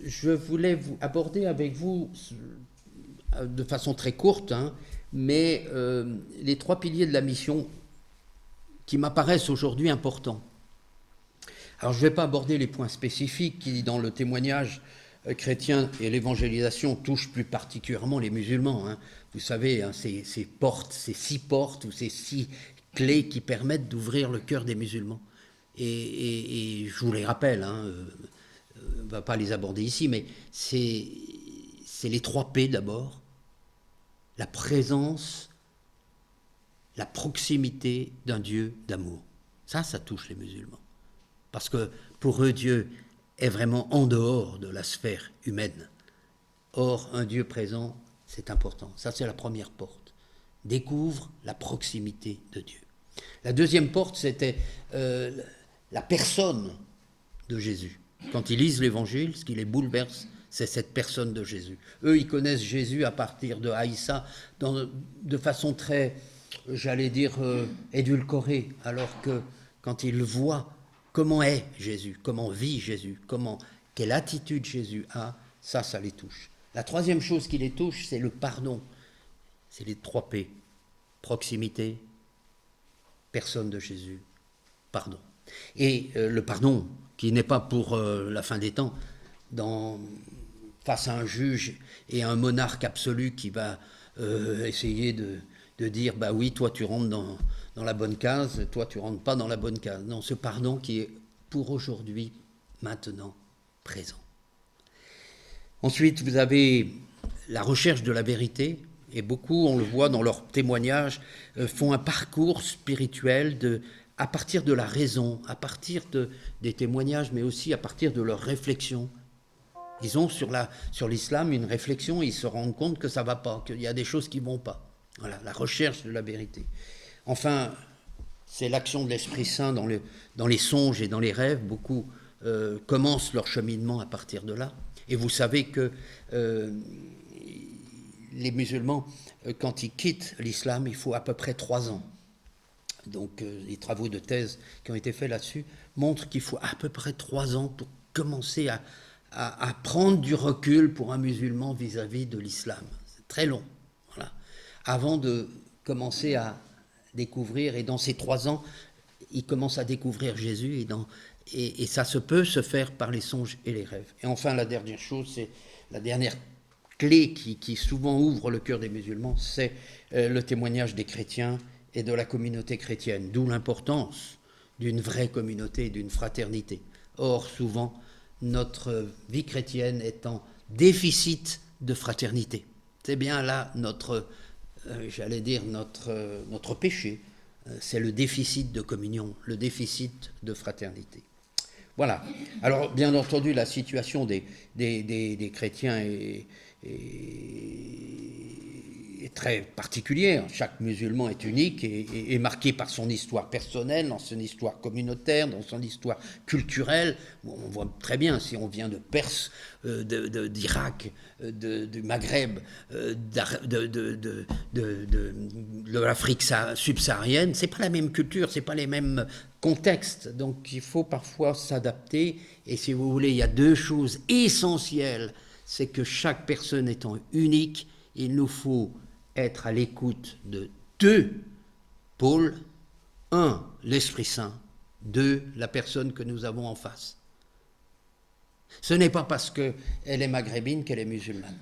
je voulais aborder avec vous, de façon très courte, hein, mais les trois piliers de la mission qui m'apparaissent aujourd'hui importants. Alors je ne vais pas aborder les points spécifiques qui, dans le témoignage chrétien et l'évangélisation, touchent plus particulièrement les musulmans. Hein. Vous savez, hein, ces portes, ces 6 portes ou ces 6 clés qui permettent d'ouvrir le cœur des musulmans. Et je vous les rappelle, hein, on ne va pas les aborder ici, mais c'est les 3 P d'abord. La présence, la proximité d'un Dieu d'amour. Ça touche les musulmans. Parce que pour eux, Dieu est vraiment en dehors de la sphère humaine. Or, un Dieu présent, c'est important. Ça, c'est la première porte. Découvre la proximité de Dieu. La deuxième porte, c'était la personne de Jésus. Quand ils lisent l'Évangile, ce qui les bouleverse, c'est cette personne de Jésus. Eux, ils connaissent Jésus à partir de Haïssa, de façon très, j'allais dire, édulcorée, alors que quand ils voient comment est Jésus, comment vit Jésus, quelle attitude Jésus a, ça les touche. La troisième chose qui les touche, c'est le pardon. C'est les 3 P. Proximité, personne de Jésus, pardon. Et le pardon, qui n'est pas pour la fin des temps, face à un juge et à un monarque absolu qui va essayer de dire, bah oui, toi tu rentres dans la bonne case, toi tu rentres pas dans la bonne case. Non, ce pardon qui est pour aujourd'hui, maintenant, présent. Ensuite, vous avez la recherche de la vérité, et beaucoup, on le voit dans leurs témoignages, font un parcours spirituel à partir de la raison, à partir des témoignages, mais aussi à partir de leurs réflexions. Ils ont sur l'islam une réflexion, ils se rendent compte que ça ne va pas, qu'il y a des choses qui ne vont pas. Voilà, la recherche de la vérité. Enfin, c'est l'action de l'Esprit Saint dans les songes et dans les rêves. Beaucoup commencent leur cheminement à partir de là. Et vous savez que les musulmans, quand ils quittent l'islam, il faut à peu près 3 ans. Donc les travaux de thèse qui ont été faits là-dessus montrent qu'il faut à peu près 3 ans pour commencer à prendre du recul pour un musulman vis-à-vis de l'islam. C'est très long, voilà. Avant de commencer à découvrir, et dans ces 3 ans, il commence à découvrir Jésus, et ça peut se faire par les songes et les rêves. Et enfin, la dernière chose, c'est la dernière clé qui souvent ouvre le cœur des musulmans, c'est le témoignage des chrétiens et de la communauté chrétienne, d'où l'importance d'une vraie communauté, d'une fraternité. Or, souvent, notre vie chrétienne est en déficit de fraternité. C'est bien là notre péché, c'est le déficit de communion, le déficit de fraternité. Voilà. Alors, bien entendu, la situation des chrétiens est très particulière. Chaque musulman est unique et marqué par son histoire personnelle, dans son histoire communautaire, dans son histoire culturelle. On voit très bien, si on vient de Perse, d'Irak, du Maghreb, de l'Afrique subsaharienne, c'est pas la même culture, c'est pas les mêmes contextes. Donc il faut parfois s'adapter. Et si vous voulez, il y a 2 choses essentielles. C'est que chaque personne étant unique, il nous faut être à l'écoute de 2 pôles. 1, l'Esprit Saint. 2, la personne que nous avons en face. Ce n'est pas parce qu'elle est maghrébine qu'elle est musulmane.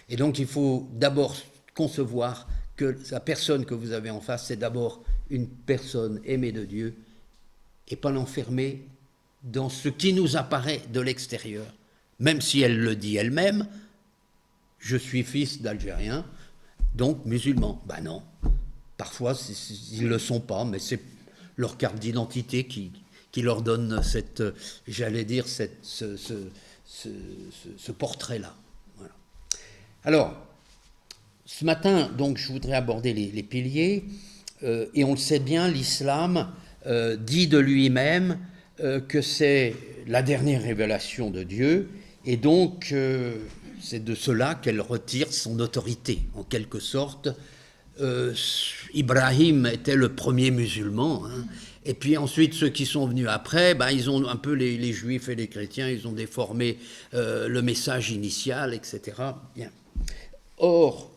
Et donc il faut d'abord concevoir que la personne que vous avez en face, c'est d'abord une personne aimée de Dieu, et pas l'enfermer dans ce qui nous apparaît de l'extérieur. Même si elle le dit elle-même, je suis fils d'Algérien, donc musulman. Ben non, parfois ils ne le sont pas, mais c'est leur carte d'identité qui leur donne cette, j'allais dire, ce portrait-là. Voilà. Alors, ce matin, donc, je voudrais aborder les piliers, et on le sait bien, l'islam dit de lui-même que c'est la dernière révélation de Dieu, et donc c'est de cela qu'elle retire son autorité, en quelque sorte. Ibrahim était le premier musulman, hein, Et puis ensuite, ceux qui sont venus après, ben, ils ont un peu les juifs et les chrétiens, ils ont déformé le message initial, etc. Bien. Or,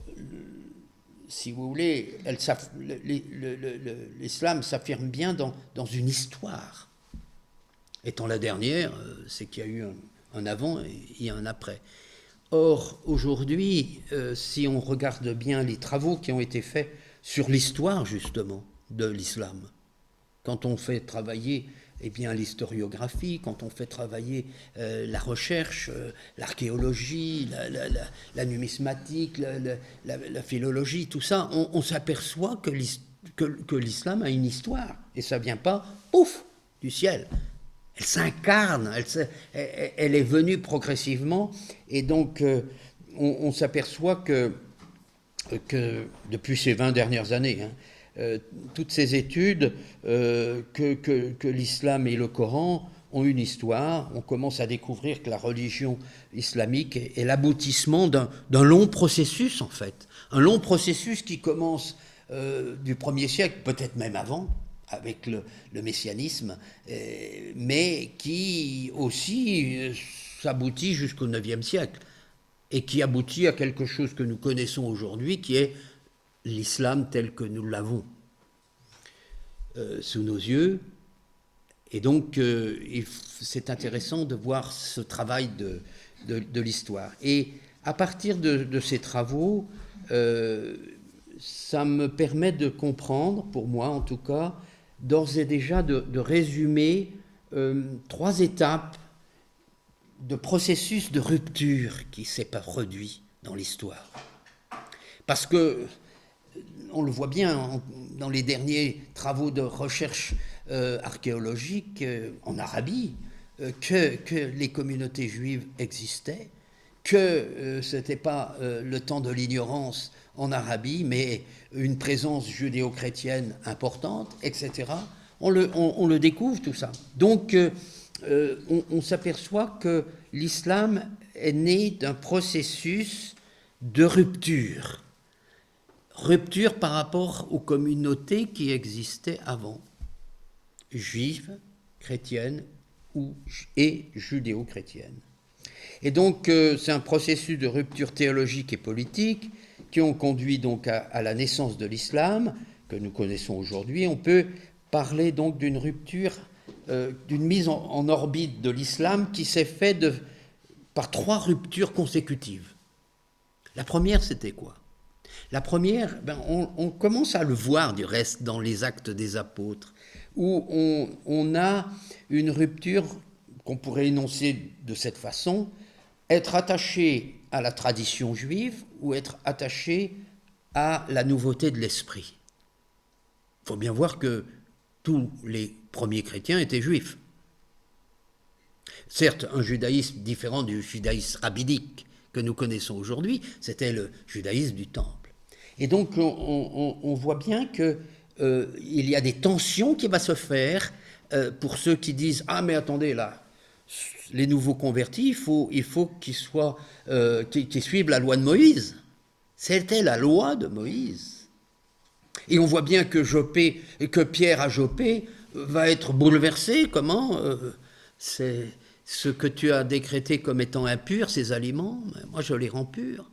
si vous voulez, l'islam s'affirme bien dans une histoire. Étant la dernière, c'est qu'il y a eu un avant et un après. Or, aujourd'hui, si on regarde bien les travaux qui ont été faits sur l'histoire, justement, de l'islam, quand on fait travailler l'historiographie, quand on fait travailler la recherche, l'archéologie, la numismatique, la philologie, tout ça, on s'aperçoit que l'islam a une histoire. Et ça ne vient pas, pouf, du ciel. Elle s'incarne, elle est venue progressivement. Et donc, on s'aperçoit que depuis ces 20 dernières années, toutes ces études, que l'islam et le Coran ont une histoire. On commence à découvrir que la religion islamique est l'aboutissement d'un long processus, en fait. Un long processus qui commence du 1er siècle, peut-être même avant, avec le messianisme, mais qui aussi s'aboutit jusqu'au 9e siècle, et qui aboutit à quelque chose que nous connaissons aujourd'hui, qui est l'islam tel que nous l'avons sous nos yeux. Et donc, c'est intéressant de voir ce travail de l'histoire. Et à partir de ces travaux, ça me permet de comprendre, pour moi en tout cas, d'ores et déjà de résumer 3 étapes de processus de rupture qui s'est produit dans l'histoire. Parce que, on le voit bien dans les derniers travaux de recherche archéologique en Arabie, que les communautés juives existaient, que ce n'était pas le temps de l'ignorance en Arabie, mais une présence judéo-chrétienne importante, etc. On le découvre tout ça. Donc, on s'aperçoit que l'islam est né d'un processus de rupture. Rupture par rapport aux communautés qui existaient avant, juives, chrétiennes et judéo-chrétiennes. Et donc, c'est un processus de rupture théologique et politique qui ont conduit donc à la naissance de l'islam, que nous connaissons aujourd'hui. On peut parler donc d'une rupture, d'une mise en orbite de l'islam qui s'est faite par 3 ruptures consécutives. La première, c'était quoi ? La première, on commence à le voir du reste dans les Actes des Apôtres, où on a une rupture qu'on pourrait énoncer de cette façon: être attaché à la tradition juive ou être attaché à la nouveauté de l'esprit. Il faut bien voir que tous les premiers chrétiens étaient juifs. Certes, un judaïsme différent du judaïsme rabbinique que nous connaissons aujourd'hui, c'était le judaïsme du temple. Et donc, on voit bien qu'il y a des tensions qui vont se faire pour ceux qui disent « Ah, mais attendez, là, les nouveaux convertis, il faut qu'ils suivent la loi de Moïse. » C'était la loi de Moïse. Et on voit bien que Pierre à Joppé va être bouleversé. Comment c'est ce que tu as décrété comme étant impur, ces aliments, moi je les rends purs.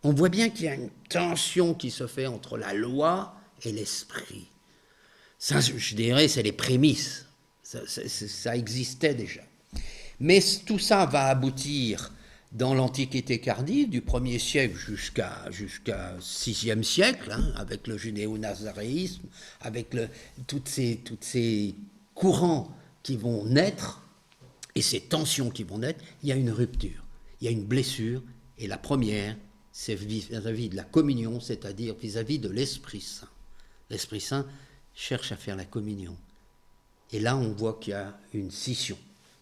On voit bien qu'il y a une tension qui se fait entre la loi et l'esprit. Ça, je dirais, c'est les prémices. Ça existait déjà. Mais tout ça va aboutir dans l'Antiquité tardive, du 1er siècle jusqu'à 6e siècle, avec le judéo-nazaréisme, avec tous ces courants qui vont naître, et ces tensions qui vont naître, il y a une rupture, il y a une blessure, et la première, c'est vis-à-vis de la communion, c'est-à-dire vis-à-vis de l'Esprit Saint. L'Esprit Saint cherche à faire la communion. Et là, on voit qu'il y a une scission.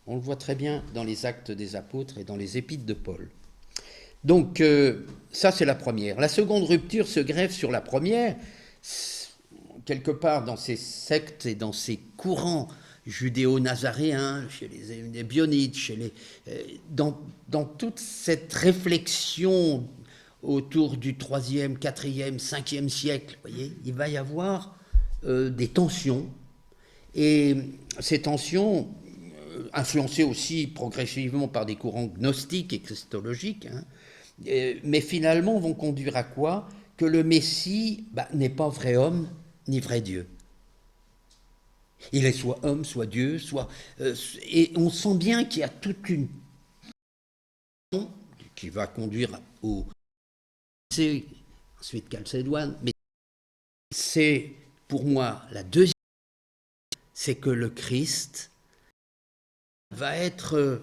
On le voit très bien dans les Actes des Apôtres et dans les Épîtres de Paul. Donc, ça, c'est la première. La seconde rupture se greffe sur la première. Quelque part, dans ces sectes et dans ces courants judéo-nazaréens, chez les Ebionites, dans toute cette réflexion autour du 3e, 4e, 5e siècle, voyez, il va y avoir des tensions. Et ces tensions, influencées aussi progressivement par des courants gnostiques et christologiques, hein, mais finalement vont conduire à quoi? Que le Messie n'est pas vrai homme ni vrai Dieu. Il est soit homme, soit Dieu, et on sent bien qu'il y a toute une qui va conduire au ensuite Chalcédoine, mais c'est pour moi la deuxième, c'est que le Christ va être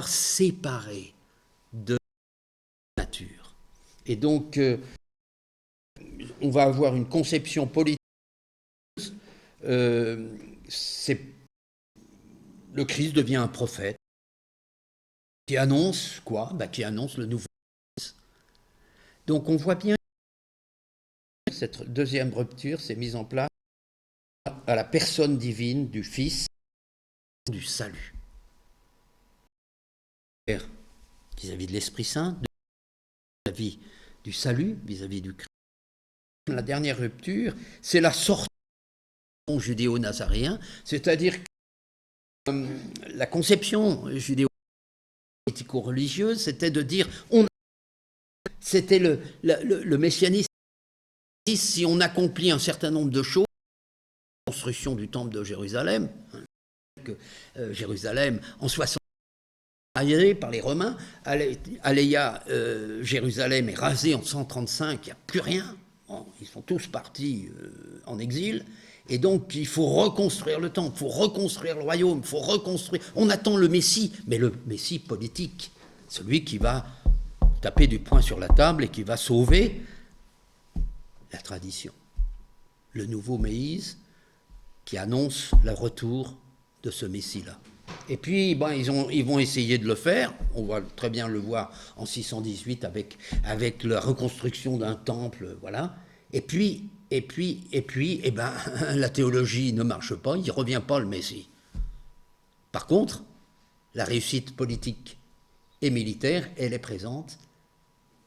séparé de la nature. Et donc, on va avoir une conception politique. Le Christ devient un prophète qui annonce quoi? Qui annonce le nouveau Christ. Donc, on voit bien que cette deuxième rupture s'est mise en place à la personne divine du Fils, du salut. Vis-à-vis de l'Esprit Saint, vis-à-vis du salut, vis-à-vis du Christ. La dernière rupture, c'est la sortie du judéo-nazaréen, c'est-à-dire que la conception judéo-politico-religieuse, c'était de dire, c'était le messianisme, si on accomplit un certain nombre de choses, la construction du temple de Jérusalem, Jérusalem en 60 par les Romains, Jérusalem est rasée en 135, il n'y a plus rien. Bon, ils sont tous partis en exil, et donc il faut reconstruire le temple, il faut reconstruire le royaume, il faut reconstruire. On attend le Messie, mais le Messie politique, celui qui va taper du poing sur la table et qui va sauver la tradition. Le nouveau Moïse qui annonce le retour de ce Messie-là. Et puis, ils vont essayer de le faire. On va très bien le voir en 618 avec la reconstruction d'un temple, voilà. Et puis, la théologie ne marche pas, il ne revient pas le Messie. Par contre, la réussite politique et militaire, elle est présente.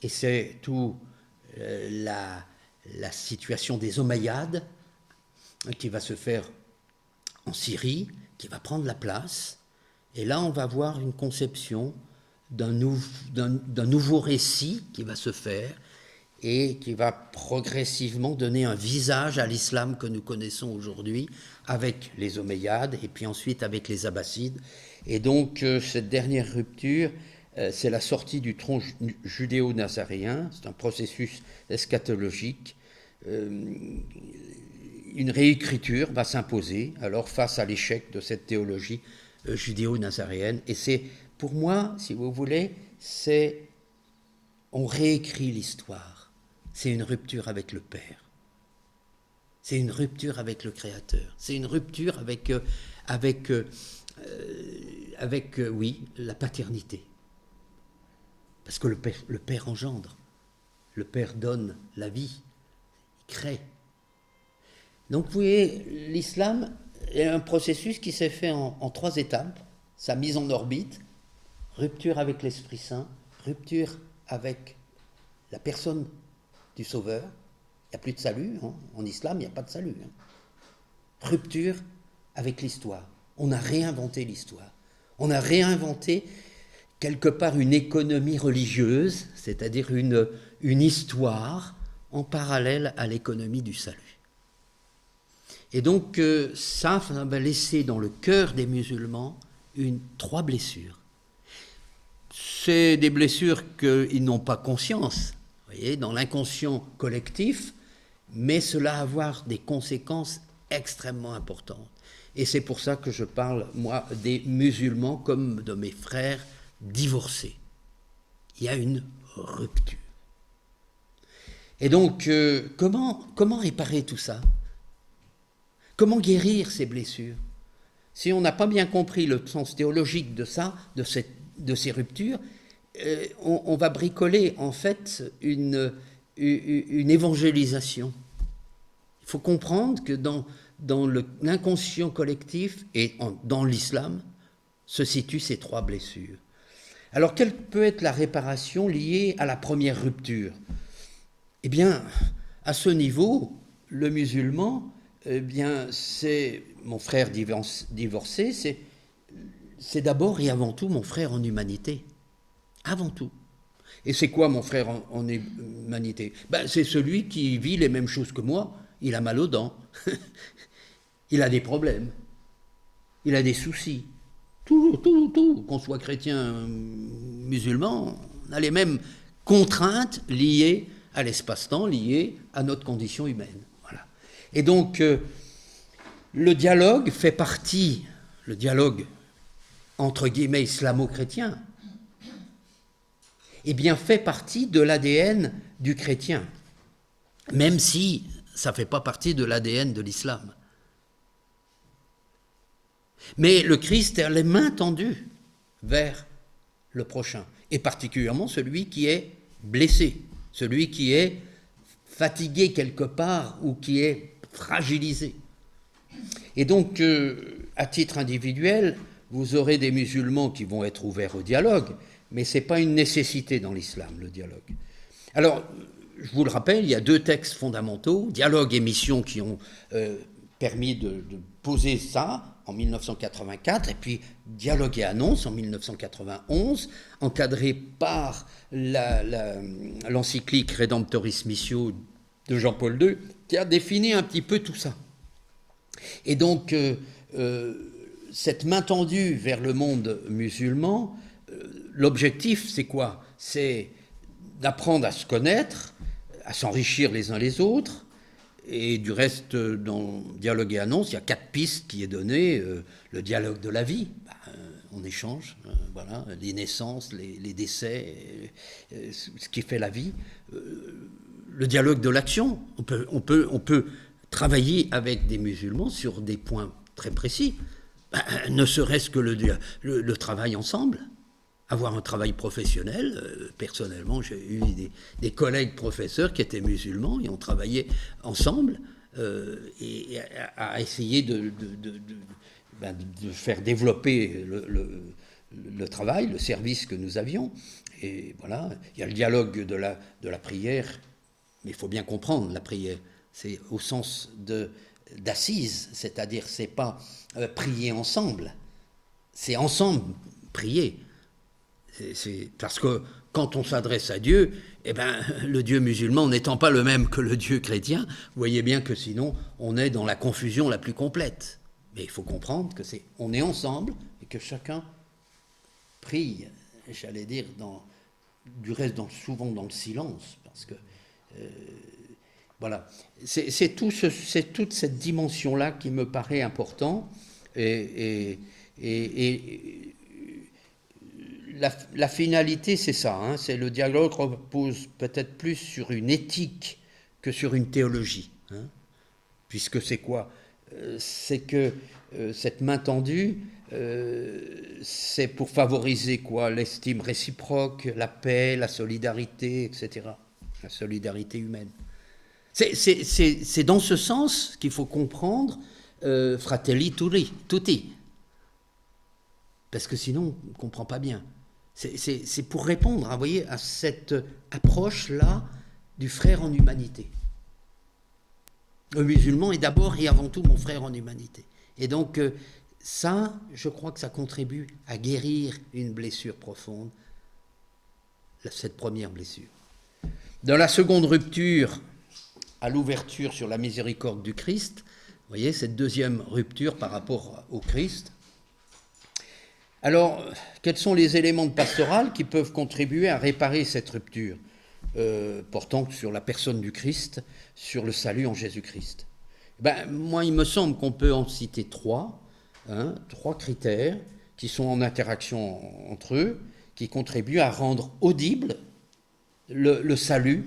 Et c'est tout la situation des Omeyyades qui va se faire en Syrie, qui va prendre la place. Et là, on va avoir une conception d'un nouveau récit qui va se faire et qui va progressivement donner un visage à l'islam que nous connaissons aujourd'hui avec les Omeyyades et puis ensuite avec les Abbassides. Et donc, cette dernière rupture, c'est la sortie du tronc judéo-nazaréen, c'est un processus eschatologique. Une réécriture va s'imposer alors face à l'échec de cette théologie judéo-nazaréenne. Et c'est, pour moi, si vous voulez, on réécrit l'histoire. C'est une rupture avec le Père. C'est une rupture avec le Créateur. C'est une rupture avec la paternité. Parce que le Père engendre. Le Père donne la vie. Il crée. Donc vous voyez, l'islam est un processus qui s'est fait en 3 étapes. Sa mise en orbite, rupture avec l'Esprit Saint, rupture avec la personne du Sauveur. Il n'y a plus de salut, hein. En islam, il n'y a pas de salut. Hein. Rupture avec l'histoire. On a réinventé l'histoire. On a réinventé quelque part une économie religieuse, c'est-à-dire une histoire en parallèle à l'économie du salut. Et donc ça va laisser dans le cœur des musulmans 3 blessures. C'est des blessures qu'ils n'ont pas conscience, vous voyez, dans l'inconscient collectif, mais cela va avoir des conséquences extrêmement importantes. Et c'est pour ça que je parle, moi, des musulmans comme de mes frères divorcés. Il y a une rupture. Et donc, comment réparer tout ça? Comment guérir ces blessures? Si on n'a pas bien compris le sens théologique de ça, de ces ruptures, on va bricoler en fait une évangélisation. Il faut comprendre que dans l'inconscient collectif et dans l'islam se situent ces 3 blessures. Alors, quelle peut être la réparation liée à la première rupture? Eh bien, à ce niveau, le musulman eh bien, c'est mon frère divorcé, c'est d'abord et avant tout mon frère en humanité. Avant tout. Et c'est quoi mon frère en humanité? Ben, c'est celui qui vit les mêmes choses que moi. Il a mal aux dents. Il a des problèmes. Il a des soucis. Tout. Qu'on soit chrétien, musulman, on a les mêmes contraintes liées à l'espace-temps, liées à notre condition humaine. Voilà. Et donc, le dialogue fait partie, le dialogue entre guillemets islamo-chrétien, eh bien fait partie de l'ADN du chrétien, même si ça ne fait pas partie de l'ADN de l'islam. Mais le Christ a les mains tendues vers le prochain, et particulièrement celui qui est blessé, celui qui est fatigué quelque part ou qui est fragilisé. Et donc, à titre individuel, vous aurez des musulmans qui vont être ouverts au dialogue, mais ce n'est pas une nécessité dans l'islam, le dialogue. Alors, je vous le rappelle, il y a 2 textes fondamentaux, Dialogue et Mission, qui ont permis de poser ça en 1984, et puis Dialogue et Annonce en 1991, encadré par l'encyclique Redemptoris Missio de Jean-Paul II, qui a défini un petit peu tout ça. Et donc, cette main tendue vers le monde musulman, l'objectif, c'est quoi? C'est d'apprendre à se connaître, à s'enrichir les uns les autres. Et du reste, dans Dialogue et Annonce, il y a 4 pistes qui est donné. Le dialogue de la vie, on échange, voilà, les naissances, les décès, ce qui fait la vie. Le dialogue de l'action, on peut travailler avec des musulmans sur des points très précis, ne serait-ce que le travail ensemble. Avoir un travail professionnel. Personnellement, j'ai eu des collègues professeurs qui étaient musulmans et on travaillait ensemble et à essayer de faire développer le travail, le service que nous avions. Et voilà, il y a le dialogue de la prière, mais il faut bien comprendre la prière. C'est au sens d'assise, c'est-à-dire c'est pas prier ensemble, c'est ensemble prier. C'est parce que quand on s'adresse à Dieu, eh ben, le Dieu musulman n'étant pas le même que le Dieu chrétien, vous voyez bien que sinon on est dans la confusion la plus complète. Mais il faut comprendre que on est ensemble et que chacun prie, j'allais dire, du reste souvent dans le silence, parce que voilà, c'est toute cette dimension-là qui me paraît important et la finalité, c'est ça, hein, c'est le dialogue repose peut-être plus sur une éthique que sur une théologie, hein, puisque c'est quoi? C'est que cette main tendue, c'est pour favoriser quoi? L'estime réciproque, la paix, la solidarité, etc. La solidarité humaine. C'est dans ce sens qu'il faut comprendre Fratelli Tutti, parce que sinon on ne comprend pas bien. C'est pour répondre, vous voyez, à cette approche-là du frère en humanité. Le musulman est d'abord et avant tout mon frère en humanité. Et donc, ça, je crois que ça contribue à guérir une blessure profonde, cette première blessure. Dans la seconde rupture, à l'ouverture sur la miséricorde du Christ, vous voyez, cette deuxième rupture par rapport au Christ. Alors, quels sont les éléments de pastoral qui peuvent contribuer à réparer cette rupture portant sur la personne du Christ, sur le salut en Jésus-Christ? Moi, il me semble qu'on peut en citer 3, hein, 3 critères qui sont en interaction entre eux, qui contribuent à rendre audible le salut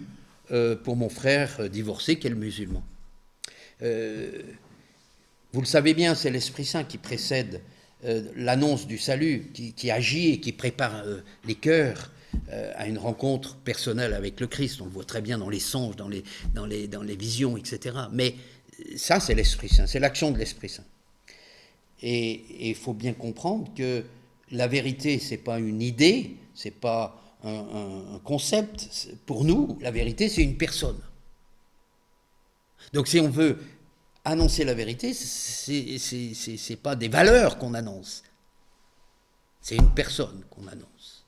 pour mon frère divorcé qui est le musulman. Vous le savez bien, c'est l'Esprit Saint qui précède l'annonce du salut, qui agit et qui prépare les cœurs à une rencontre personnelle avec le Christ. On le voit très bien dans les songes, dans les visions, etc. Mais ça, c'est l'Esprit Saint, c'est l'action de l'Esprit Saint. Et il faut bien comprendre que la vérité, ce n'est pas une idée, ce n'est pas un concept. Pour nous, la vérité, c'est une personne. Donc si on veut annoncer la vérité, c'est pas des valeurs qu'on annonce, c'est une personne qu'on annonce.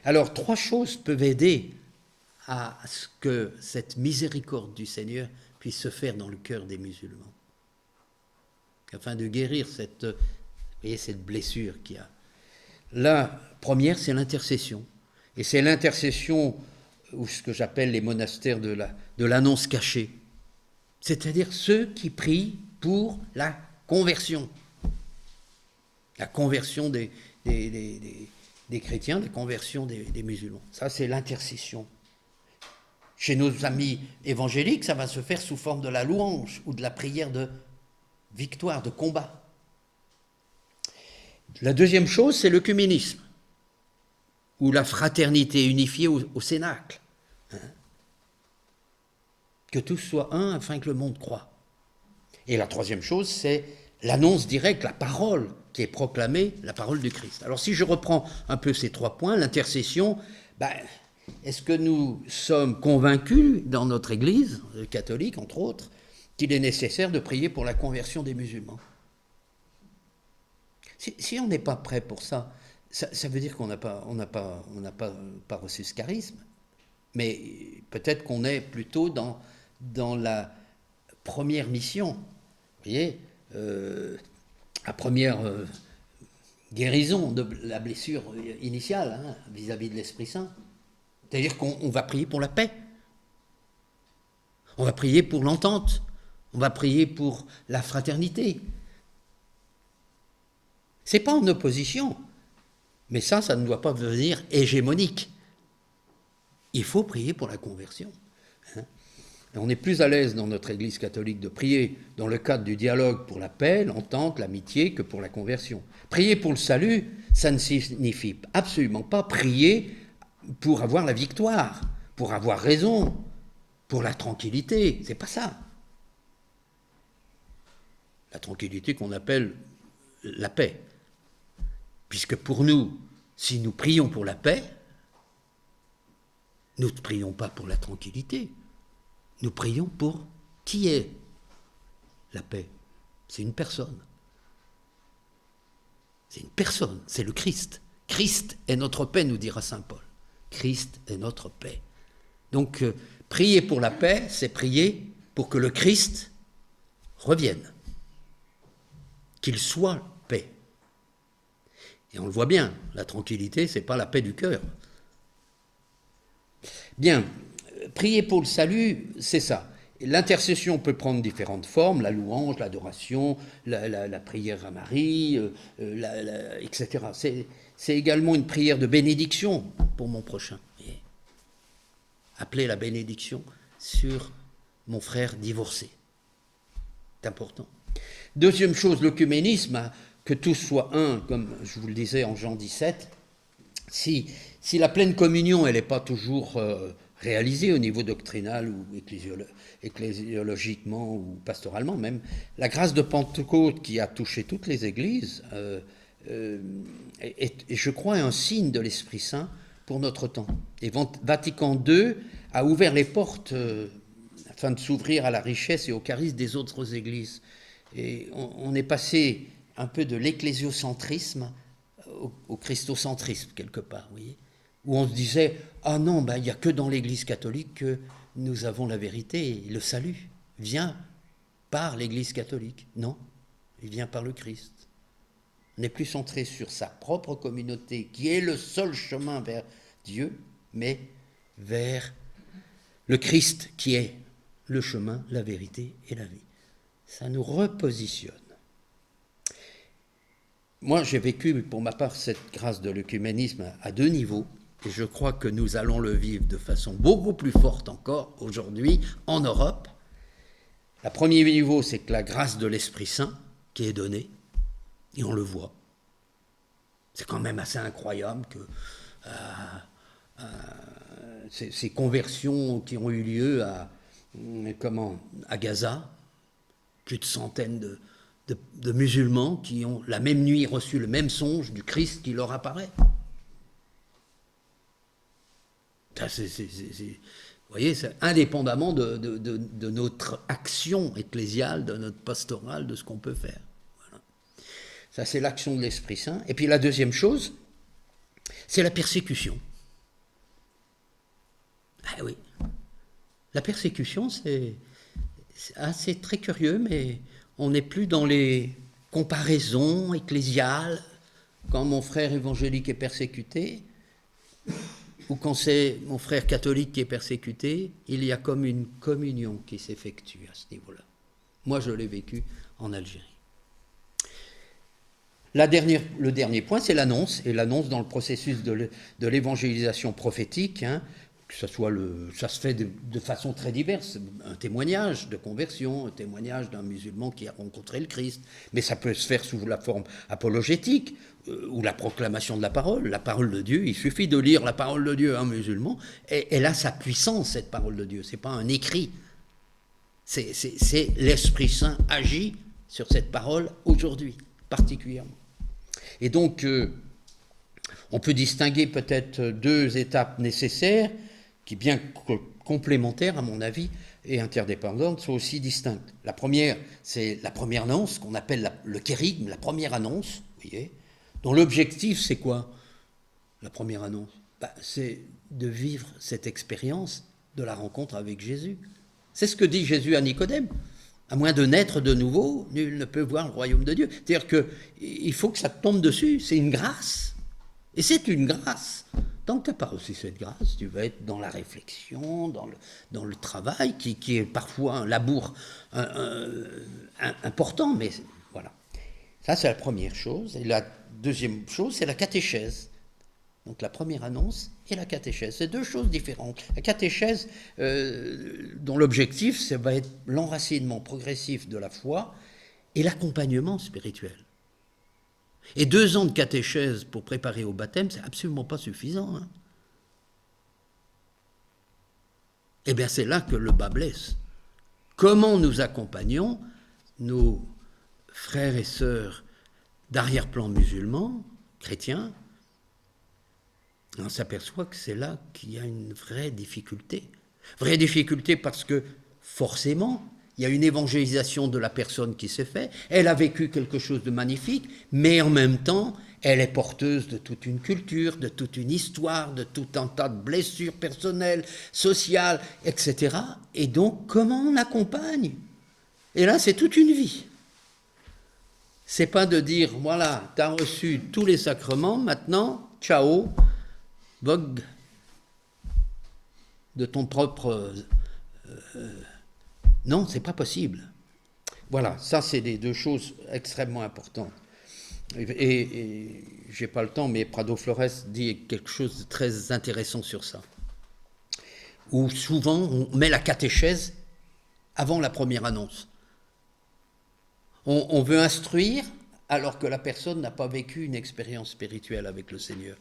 Alors, 3 choses peuvent aider à ce que cette miséricorde du Seigneur puisse se faire dans le cœur des musulmans, afin de guérir cette blessure qu'il y a. La première, c'est l'intercession. Et c'est l'intercession, ou ce que j'appelle les monastères de l'annonce cachée. C'est-à-dire ceux qui prient pour la conversion. La conversion des chrétiens, la conversion des musulmans. Ça, c'est l'intercession. Chez nos amis évangéliques, ça va se faire sous forme de la louange ou de la prière de victoire, de combat. La deuxième chose, c'est l'œcuménisme, ou la fraternité unifiée au cénacle. Que tous soient un afin que le monde croie. Et la troisième chose, c'est l'annonce directe, la parole qui est proclamée, la parole du Christ. Alors si je reprends un peu ces 3 points, l'intercession, est-ce que nous sommes convaincus dans notre Église catholique, entre autres, qu'il est nécessaire de prier pour la conversion des musulmans? Si on n'est pas prêt pour ça, ça veut dire qu'on n'a pas reçu ce charisme. Mais peut-être qu'on est plutôt dans la première mission. Vous voyez, la première guérison de la blessure initiale vis-à-vis de l'Esprit Saint. C'est-à-dire qu'on va prier pour la paix. On va prier pour l'entente. On va prier pour la fraternité. C'est pas en opposition. Mais ça ne doit pas devenir hégémonique. Il faut prier pour la conversion. Et on est plus à l'aise dans notre Église catholique de prier dans le cadre du dialogue pour la paix, l'entente, l'amitié que pour la conversion. Prier pour le salut, ça ne signifie absolument pas prier pour avoir la victoire, pour avoir raison, pour la tranquillité. C'est pas ça. La tranquillité qu'on appelle la paix. Puisque pour nous, si nous prions pour la paix, nous ne prions pas pour la tranquillité. Nous prions pour qui est la paix. C'est une personne. C'est une personne, c'est le Christ. Christ est notre paix, nous dira saint Paul. Christ est notre paix. Donc, prier pour la paix, c'est prier pour que le Christ revienne. Qu'il soit paix. Et on le voit bien, la tranquillité, ce n'est pas la paix du cœur. Bien, prier pour le salut, c'est ça. L'intercession peut prendre différentes formes, la louange, l'adoration, la prière à Marie, etc. C'est également une prière de bénédiction pour mon prochain. Appeler la bénédiction sur mon frère divorcé. C'est important. Deuxième chose, l'œcuménisme, que tous soient un, comme je vous le disais en Jean 17. Si la pleine communion, elle n'est pas toujours réalisée au niveau doctrinal ou ecclésiologiquement ou pastoralement même, la grâce de Pentecôte qui a touché toutes les églises est, je crois, un signe de l'Esprit Saint pour notre temps. Et Vatican II a ouvert les portes afin de s'ouvrir à la richesse et au charisme des autres églises. Et on est passé un peu de l'ecclésiocentrisme au christocentrisme, quelque part, vous voyez, où on se disait « Ah non, il n'y a que dans l'Église catholique que nous avons la vérité, et le salut vient par l'Église catholique. » Non, il vient par le Christ. On n'est plus centré sur sa propre communauté, qui est le seul chemin vers Dieu, mais vers le Christ, qui est le chemin, la vérité et la vie. Ça nous repositionne. Moi, j'ai vécu, pour ma part, cette grâce de l'œcuménisme à 2 niveaux, et je crois que nous allons le vivre de façon beaucoup plus forte encore aujourd'hui en Europe. Le premier niveau, c'est que la grâce de l'Esprit Saint qui est donnée, et on le voit. C'est quand même assez incroyable que ces conversions qui ont eu lieu à Gaza, plus de centaines de musulmans qui ont la même nuit reçu le même songe du Christ qui leur apparaît. Vous voyez, c'est indépendamment de notre action ecclésiale, de notre pastorale, de ce qu'on peut faire. Voilà. Ça, c'est l'action de l'Esprit Saint. Et puis la deuxième chose, c'est la persécution. Ah oui. La persécution, c'est très curieux, mais on n'est plus dans les comparaisons ecclésiales. Quand mon frère évangélique est persécuté, ou quand c'est mon frère catholique qui est persécuté, il y a comme une communion qui s'effectue à ce niveau-là. Moi, je l'ai vécu en Algérie. Le dernier point, c'est l'annonce, et l'annonce dans le processus de l'évangélisation prophétique, hein, que ça se fait de façon très diverse, un témoignage de conversion, un témoignage d'un musulman qui a rencontré le Christ, mais ça peut se faire sous la forme apologétique, ou la proclamation de la parole de Dieu. Il suffit de lire la parole de Dieu à un musulman, et elle a sa puissance, cette parole de Dieu, c'est pas un écrit, c'est l'Esprit Saint agit sur cette parole aujourd'hui, particulièrement. Et donc, on peut distinguer peut-être deux étapes nécessaires, qui, bien complémentaires à mon avis, et interdépendantes, sont aussi distinctes. La première, c'est la première annonce, qu'on appelle le kérigme, la première annonce, vous voyez, dont l'objectif, c'est quoi, la première annonce? C'est de vivre cette expérience de la rencontre avec Jésus. C'est ce que dit Jésus à Nicodème. À moins de naître de nouveau, nul ne peut voir le royaume de Dieu. C'est-à-dire qu'il faut que ça te tombe dessus, c'est une grâce. Et c'est une grâce. Tant que tu n'as pas reçu cette grâce, tu vas être dans la réflexion, dans le travail, qui est parfois un labour important, mais voilà. Ça, c'est la première chose. Et la deuxième chose, c'est la catéchèse. Donc la première annonce et la catéchèse. C'est deux choses différentes. La catéchèse, dont l'objectif, ça va être l'enracinement progressif de la foi et l'accompagnement spirituel. Et 2 ans de catéchèse pour préparer au baptême, c'est absolument pas suffisant. Hein. Eh bien, c'est là que le bas blesse. Comment nous accompagnons nos frères et sœurs d'arrière-plan musulmans, chrétiens? On s'aperçoit que c'est là qu'il y a une vraie difficulté. Vraie difficulté parce que, forcément, il y a une évangélisation de la personne qui s'est faite. Elle a vécu quelque chose de magnifique, mais en même temps, elle est porteuse de toute une culture, de toute une histoire, de tout un tas de blessures personnelles, sociales, etc. Et donc, comment on accompagne? Et là, c'est toute une vie. C'est pas de dire, voilà, tu as reçu tous les sacrements, maintenant, ciao, vogue de ton propre... non, c'est pas possible. Voilà, ça c'est les deux choses extrêmement importantes. Et j'ai pas le temps, mais Prado Flores dit quelque chose de très intéressant sur ça. Où souvent on met la catéchèse avant la première annonce. On veut instruire alors que la personne n'a pas vécu une expérience spirituelle avec le Seigneur.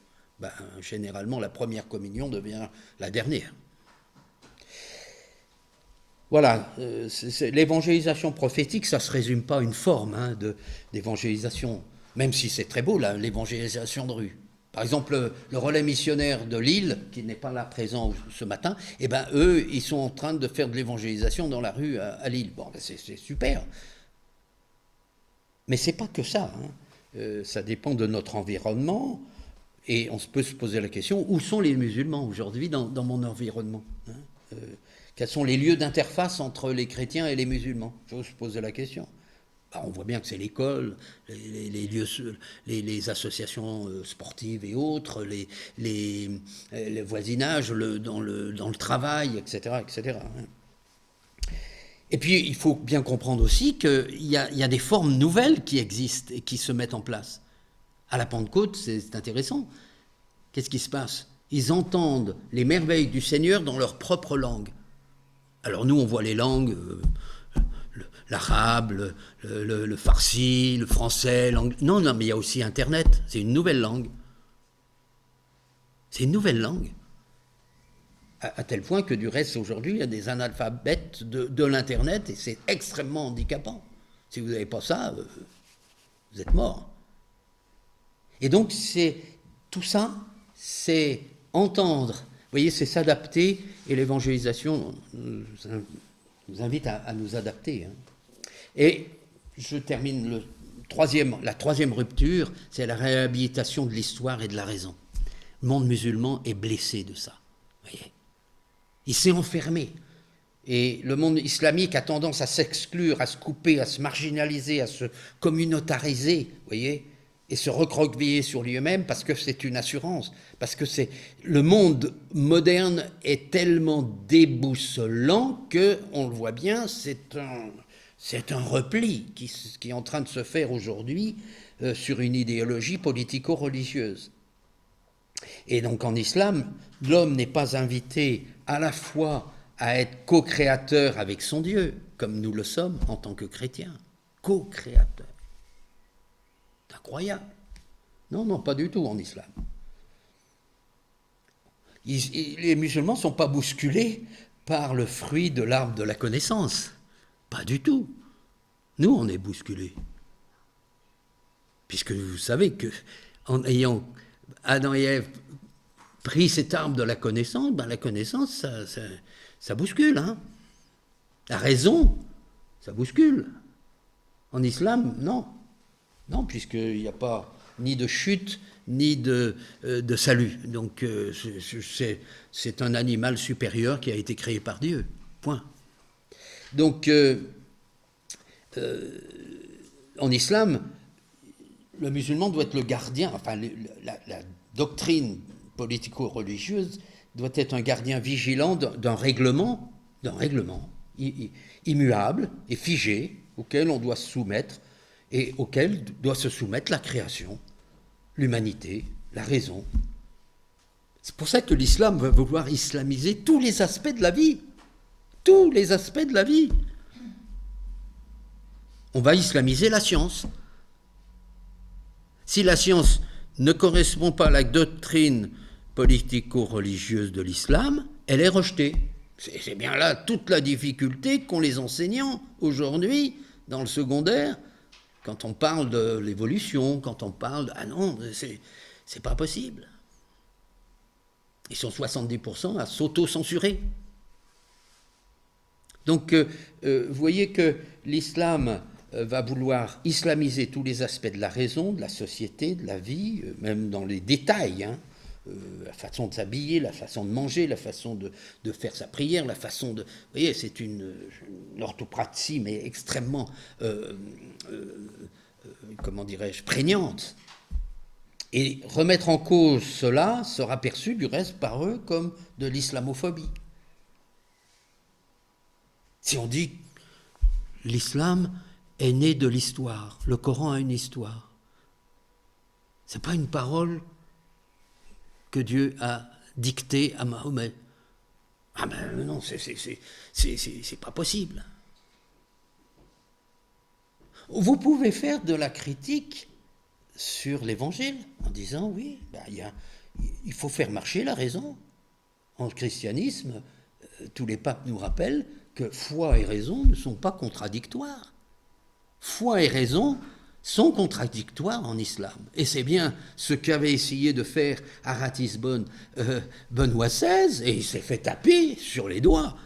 Généralement, la première communion devient la dernière. Voilà, l'évangélisation prophétique, ça ne se résume pas à une forme d'évangélisation, même si c'est très beau, l'évangélisation de rue. Par exemple, le relais missionnaire de Lille, qui n'est pas là présent ce matin, eux, ils sont en train de faire de l'évangélisation dans la rue à Lille. Bon, c'est super. Mais ce n'est pas que ça. Ça dépend de notre environnement. Et on peut se poser la question, où sont les musulmans aujourd'hui dans mon environnement? Quels sont les lieux d'interface entre les chrétiens et les musulmans? Il faut se poser la question. On voit bien que c'est l'école, les lieux, les associations sportives et autres, les voisinages, dans le travail, etc., etc. Et puis, il faut bien comprendre aussi qu'il y a des formes nouvelles qui existent et qui se mettent en place. À la Pentecôte, c'est intéressant. Qu'est-ce qui se passe? Ils entendent les merveilles du Seigneur dans leur propre langue. Alors nous, on voit les langues, l'arabe, le farsi, le français, l'anglais. Non, mais il y a aussi Internet, c'est une nouvelle langue. C'est une nouvelle langue. À tel point que du reste, aujourd'hui, il y a des analphabètes de l'Internet et c'est extrêmement handicapant. Si vous n'avez pas ça, vous êtes mort. Et donc, tout ça, c'est entendre voyez, c'est s'adapter, et l'évangélisation nous invite à nous adapter. Hein. Et je termine la troisième rupture, c'est la réhabilitation de l'histoire et de la raison. Le monde musulman est blessé de ça. Voyez. Il s'est enfermé. Et le monde islamique a tendance à s'exclure, à se couper, à se marginaliser, à se communautariser, voyez, et se recroqueviller sur lui-même parce que c'est une assurance, parce que le monde moderne est tellement déboussolant que, on le voit bien, c'est un repli qui est en train de se faire aujourd'hui sur une idéologie politico-religieuse. Et donc en islam, l'homme n'est pas invité à la fois à être co-créateur avec son Dieu, comme nous le sommes en tant que chrétiens, co-créateur. C'est incroyable. Non, non, pas du tout en islam. Les musulmans ne sont pas bousculés par le fruit de l'arbre de la connaissance. Pas du tout. Nous, on est bousculés. Puisque vous savez que, en ayant Adam et Ève pris cet arbre de la connaissance, ben la connaissance, ça bouscule. Hein. La raison, ça bouscule. En islam, non. Non, puisqu'il n'y a pas ni de chute, ni de salut. Donc, c'est un animal supérieur qui a été créé par Dieu. Point. Donc, en islam, le musulman doit être le gardien, enfin, la doctrine politico-religieuse doit être un gardien vigilant d'un règlement immuable et figé, auquel on doit se soumettre, et auquel doit se soumettre la création, l'humanité, la raison. C'est pour ça que l'islam va vouloir islamiser tous les aspects de la vie. Tous les aspects de la vie. On va islamiser la science. Si la science ne correspond pas à la doctrine politico-religieuse de l'islam, elle est rejetée. C'est bien là toute la difficulté qu'ont les enseignants aujourd'hui dans le secondaire, quand on parle de l'évolution, quand on parle de... Ah non, c'est pas possible. Ils sont 70% à s'auto-censurer. Donc, vous voyez que l'islam va vouloir islamiser tous les aspects de la raison, de la société, de la vie, même dans les détails, hein, la façon de s'habiller, la façon de manger, la façon de faire sa prière, la façon de... Vous voyez, c'est une orthopraxie, mais extrêmement, comment dirais-je, prégnante. Et remettre en cause cela sera perçu du reste par eux comme de l'islamophobie. Si on dit l'islam est né de l'histoire, le Coran a une histoire, c'est pas une parole que Dieu a dictée à Mahomet. Ah ben non, c'est pas possible. Vous pouvez faire de la critique sur l'évangile en disant oui, ben, il faut faire marcher la raison. En christianisme, tous les papes nous rappellent que foi et raison ne sont pas contradictoires. Foi et raison sont contradictoires en islam. Et c'est bien ce qu'avait essayé de faire à Ratisbonne Benoît XVI, et il s'est fait taper sur les doigts,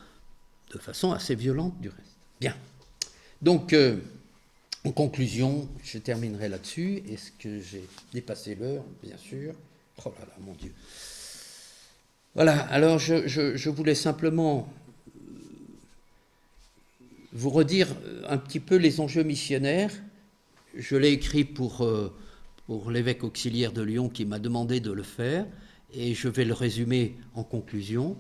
de façon assez violente du reste. Bien. Donc, en conclusion, je terminerai là-dessus. Est-ce que j'ai dépassé l'heure? Bien sûr. Oh là là, mon Dieu. Voilà, alors je voulais simplement vous redire un petit peu les enjeux missionnaires. Je l'ai écrit pour l'évêque auxiliaire de Lyon qui m'a demandé de le faire, et je vais le résumer en conclusion,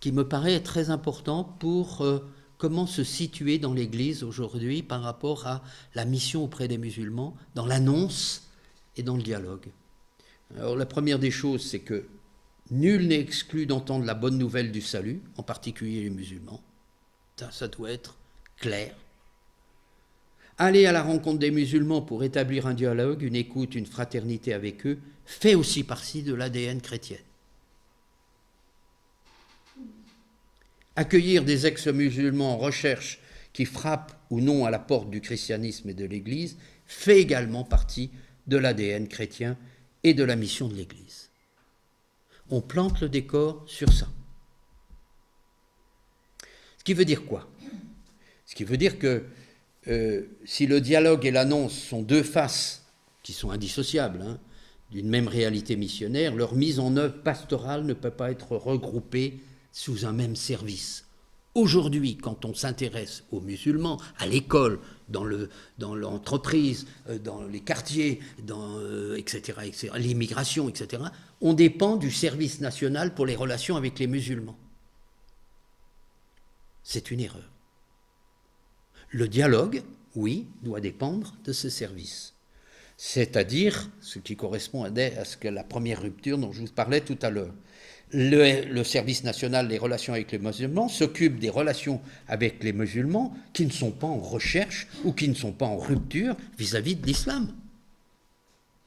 qui me paraît très important pour comment se situer dans l'Église aujourd'hui par rapport à la mission auprès des musulmans, dans l'annonce et dans le dialogue. Alors la première des choses, c'est que nul n'est exclu d'entendre la bonne nouvelle du salut, en particulier les musulmans. Ça doit être clair. Aller à la rencontre des musulmans pour établir un dialogue, une écoute, une fraternité avec eux, fait aussi partie de l'ADN chrétien. Accueillir des ex-musulmans en recherche qui frappent ou non à la porte du christianisme et de l'Église fait également partie de l'ADN chrétien et de la mission de l'Église. on plante le décor sur ça. Ce qui veut dire quoi? Ce qui veut dire que si le dialogue et l'annonce sont deux faces qui sont indissociables d'une même réalité missionnaire, leur mise en œuvre pastorale ne peut pas être regroupée sous un même service. Aujourd'hui, quand on s'intéresse aux musulmans, à l'école, dans l'entreprise, dans les quartiers, etc., l'immigration, etc., on dépend du service national pour les relations avec les musulmans. C'est une erreur. Le dialogue, oui, doit dépendre de ce service. C'est-à-dire, ce qui correspond à ce que la première rupture dont je vous parlais tout à l'heure. Le service national des relations avec les musulmans s'occupe des relations avec les musulmans qui ne sont pas en recherche ou qui ne sont pas en rupture vis-à-vis de l'islam.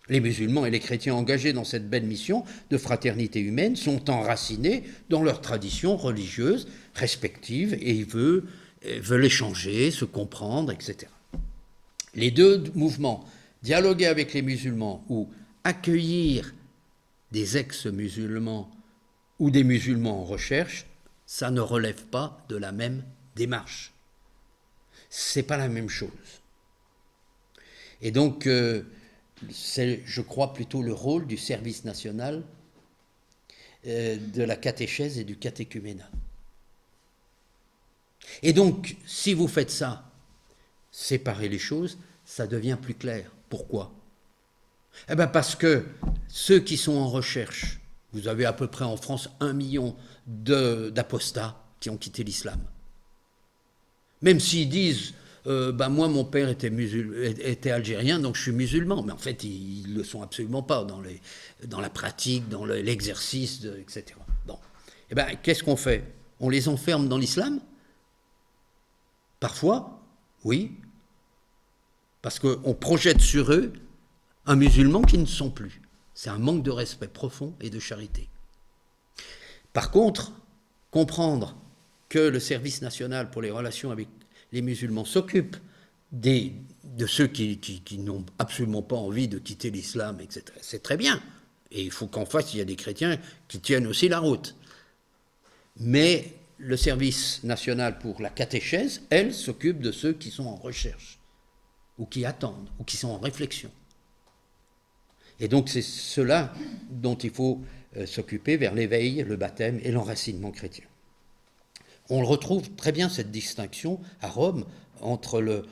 Les musulmans et les chrétiens engagés dans cette belle mission de fraternité humaine sont enracinés dans leurs traditions religieuses respectives et ils veulent échanger, se comprendre, etc. Les deux mouvements, dialoguer avec les musulmans ou accueillir des ex-musulmans ou des musulmans en recherche, ça ne relève pas de la même démarche. C'est pas la même chose. Et donc, c'est, je crois, plutôt le rôle du service national, de la catéchèse et du catéchuménat. Et donc, si vous faites ça, séparer les choses, ça devient plus clair. Pourquoi? Eh bien parce que ceux qui sont en recherche, vous avez à peu près en France 1 million d'apostats qui ont quitté l'islam. Même s'ils disent, moi mon père était algérien, donc je suis musulman, mais en fait ils ne le sont absolument pas dans la pratique, dans l'exercice, etc. Bon. Eh bien, qu'est-ce qu'on fait? On les enferme dans l'islam? Parfois, oui, parce qu'on projette sur eux un musulman qui ne sont plus. C'est un manque de respect profond et de charité. Par contre, comprendre que le service national pour les relations avec les musulmans s'occupe de ceux qui n'ont absolument pas envie de quitter l'islam, etc., c'est très bien. Et il faut qu'en face, il y a des chrétiens qui tiennent aussi la route. Mais le service national pour la catéchèse, elle, s'occupe de ceux qui sont en recherche, ou qui attendent, ou qui sont en réflexion. Et donc c'est cela dont il faut s'occuper vers l'éveil, le baptême et l'enracinement chrétien. On retrouve très bien cette distinction à Rome entre le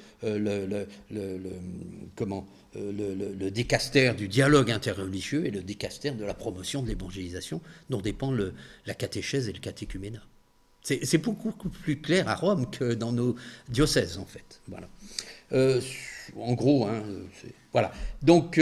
dicaster du dialogue interreligieux et le dicaster de la promotion de l'évangélisation dont dépend la catéchèse et le catéchuménat. C'est beaucoup plus clair à Rome que dans nos diocèses, en fait. Voilà. En gros, voilà. Donc,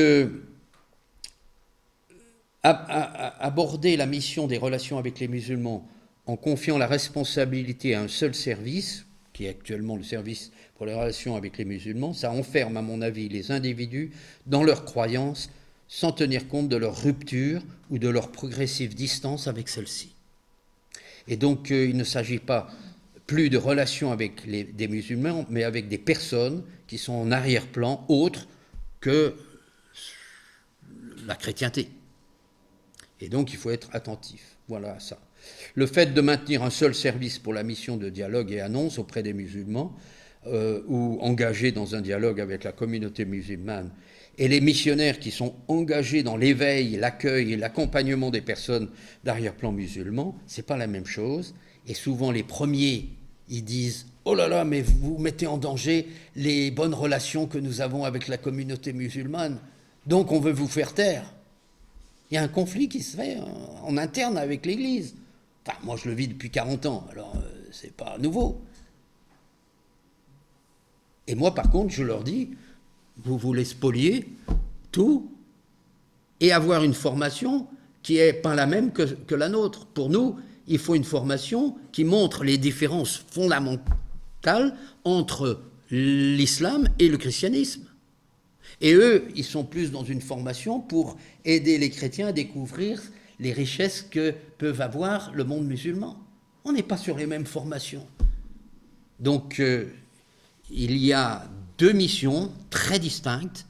aborder la mission des relations avec les musulmans en confiant la responsabilité à un seul service, qui est actuellement le service pour les relations avec les musulmans, ça enferme, à mon avis, les individus dans leurs croyances sans tenir compte de leur rupture ou de leur progressive distance avec celle-ci. Et donc, il ne s'agit pas plus de relations avec des musulmans, mais avec des personnes qui sont en arrière-plan, autres que la chrétienté. Et donc, il faut être attentif. Voilà à ça. Le fait de maintenir un seul service pour la mission de dialogue et annonce auprès des musulmans, ou engagés dans un dialogue avec la communauté musulmane, et les missionnaires qui sont engagés dans l'éveil, l'accueil et l'accompagnement des personnes d'arrière-plan musulmans, c'est pas la même chose. Et souvent, les premiers, ils disent « Oh là là, mais vous mettez en danger les bonnes relations que nous avons avec la communauté musulmane, donc on veut vous faire taire. » Il y a un conflit qui se fait en interne avec l'Église. Enfin, moi, je le vis depuis 40 ans, alors c'est pas nouveau. Et moi, par contre, je leur dis, vous voulez spolier tout et avoir une formation qui n'est pas la même que la nôtre. Pour nous, il faut une formation qui montre les différences fondamentales entre l'islam et le christianisme. Et eux, ils sont plus dans une formation pour aider les chrétiens à découvrir les richesses que peuvent avoir le monde musulman. On n'est pas sur les mêmes formations. Donc, il y a deux missions très distinctes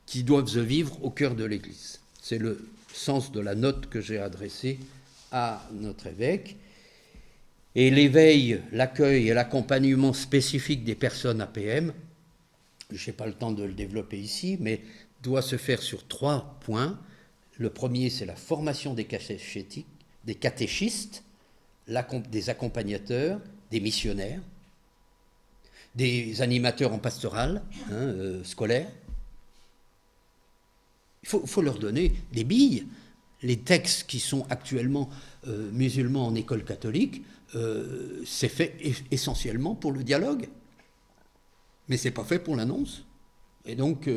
qui doivent se vivre au cœur de l'Église. C'est le sens de la note que j'ai adressée à notre évêque. Et l'éveil, l'accueil et l'accompagnement spécifique des personnes APM, je n'ai pas le temps de le développer ici, mais doit se faire sur 3 points. Le premier, c'est la formation des catéchistes, des accompagnateurs, des missionnaires, des animateurs en pastoral scolaire. Il faut leur donner des billes. Les textes qui sont actuellement musulmans en école catholique, c'est fait essentiellement pour le dialogue. Mais ce n'est pas fait pour l'annonce. Et donc,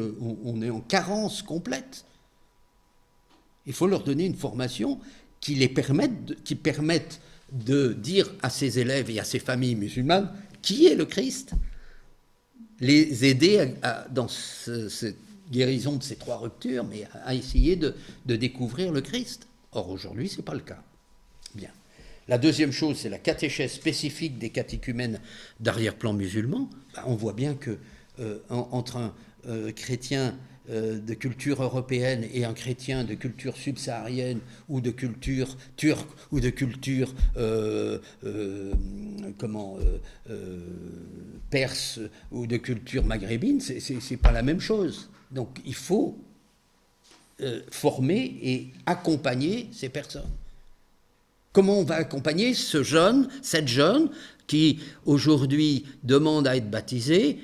on est en carence complète. Il faut leur donner une formation qui permette de dire à ces élèves et à ces familles musulmanes qui est le Christ. Les aider dans cette guérison de ces 3 ruptures, mais à essayer de découvrir le Christ. Or, aujourd'hui, ce n'est pas le cas. Bien. La deuxième chose, c'est la catéchèse spécifique des catéchumènes d'arrière-plan musulman. On voit bien que entre un chrétien de culture européenne et un chrétien de culture subsaharienne ou de culture turque ou de culture perse ou de culture maghrébine, c'est pas la même chose. Donc il faut former et accompagner ces personnes. Comment on va accompagner cette jeune qui aujourd'hui demande à être baptisée,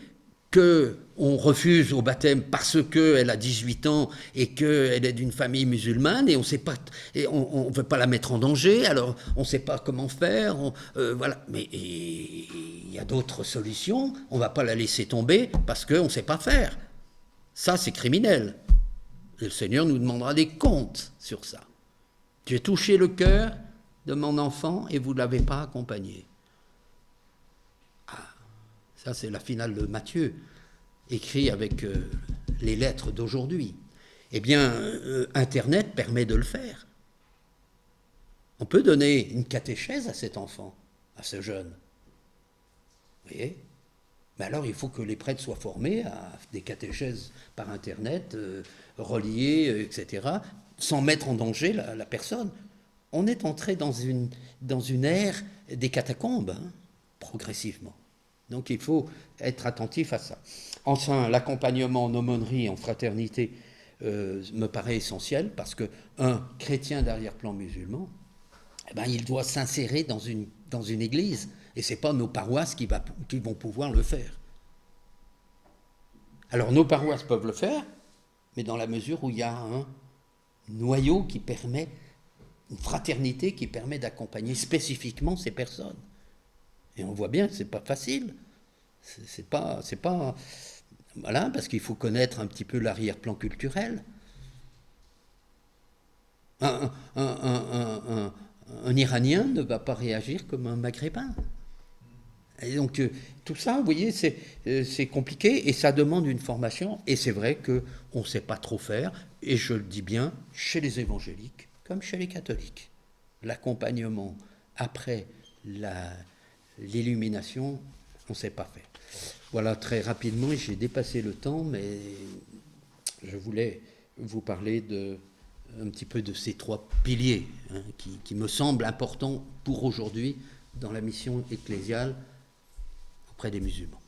qu'on refuse au baptême parce qu'elle a 18 ans et qu'elle est d'une famille musulmane et on ne veut pas la mettre en danger, alors on ne sait pas comment faire, voilà. Mais il y a d'autres solutions, on ne va pas la laisser tomber parce qu'on ne sait pas faire. Ça, c'est criminel. Et le Seigneur nous demandera des comptes sur ça. J'ai touché le cœur de mon enfant et vous ne l'avez pas accompagné. Ça, c'est la finale de Matthieu, écrit avec les lettres d'aujourd'hui. Eh bien, Internet permet de le faire. On peut donner une catéchèse à cet enfant, à ce jeune. Vous voyez ? Mais alors, il faut que les prêtres soient formés à des catéchèses par Internet, reliées, etc., sans mettre en danger la personne. On est entré dans une ère des catacombes, progressivement. Donc il faut être attentif à ça. Enfin, l'accompagnement en aumônerie, en fraternité, me paraît essentiel parce qu'un chrétien d'arrière-plan musulman, il doit s'insérer dans une église. Et ce n'est pas nos paroisses qui vont pouvoir le faire. Alors nos paroisses peuvent le faire, mais dans la mesure où il y a un noyau qui permet, une fraternité qui permet d'accompagner spécifiquement ces personnes. Et on voit bien que ce n'est pas facile. C'est pas, voilà, parce qu'il faut connaître un petit peu l'arrière-plan culturel. Un Iranien ne va pas réagir comme un Maghrébin. Et donc, tout ça, vous voyez, c'est compliqué et ça demande une formation. Et c'est vrai qu'on ne sait pas trop faire, et je le dis bien, chez les évangéliques comme chez les catholiques. L'accompagnement après l'illumination, on ne sait pas faire. Voilà, très rapidement, j'ai dépassé le temps, mais je voulais vous parler un petit peu de ces 3 piliers qui me semblent importants pour aujourd'hui dans la mission ecclésiale auprès des musulmans.